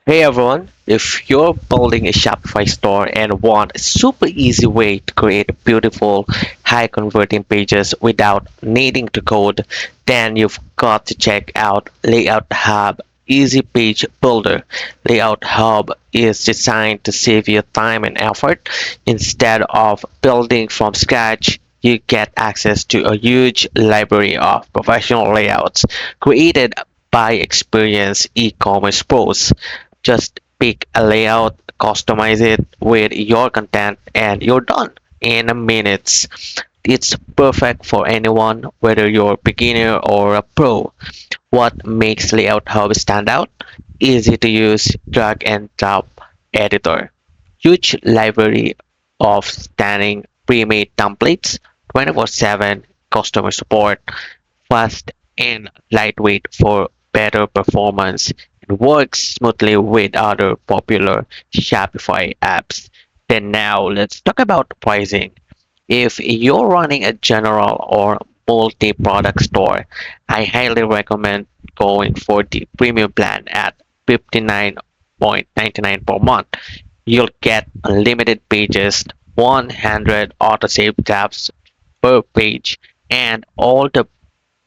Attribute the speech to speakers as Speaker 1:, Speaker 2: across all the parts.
Speaker 1: Hey everyone, if you're building a Shopify store and want a super easy way to create beautiful, high converting pages without needing to code, then you've got to check out Layout Hub Easy Page Builder. Layout Hub is designed to save you time and effort. Instead of building from scratch, you get access to a huge library of professional layouts created by experienced e-commerce pros. Just pick a layout, customize it with your content, and you're done in minutes. It's perfect for anyone, whether you're a beginner or a pro. What makes Layout Hub stand out? Easy to use drag and drop editor. Huge library of stunning pre-made templates, 24/7 customer support, fast and lightweight for better performance, and works smoothly with other popular Shopify apps. Then now let's talk about pricing. If you're running a general or multi-product store, I highly recommend going for the premium plan at 59.99 per month. You'll get unlimited pages, 100 autosave tabs per page, and all the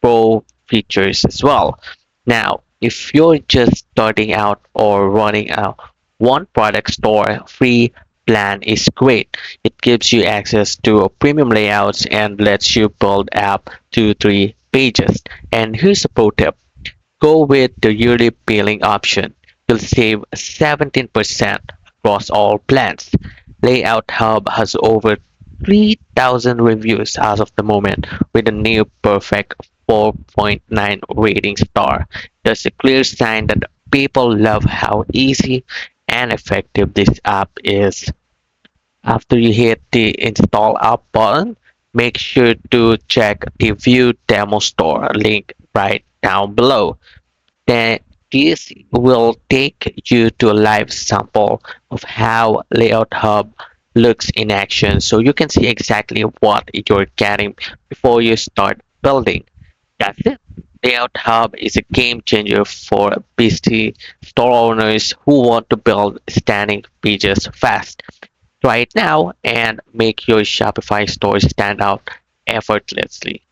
Speaker 1: pro features as well. Now, if you're just starting out or running a one product store, free plan is great. It gives you access to premium layouts and lets you build up to 3 pages. And here's a pro tip. Go with the yearly billing option. You'll save 17% across all plans. Layout Hub has over 3,000 reviews as of the moment with a near perfect 4.9 rating star. That's a clear sign that people love how easy and effective this app is. After you hit the install app button, make sure to check the view demo store link right down below. Then this will take you to a live sample of how Layout Hub looks in action so you can see exactly what you're getting before you start building. That's it. Layout Hub is a game changer for busy store owners who want to build standing pages fast. Try it now and make your Shopify store stand out effortlessly.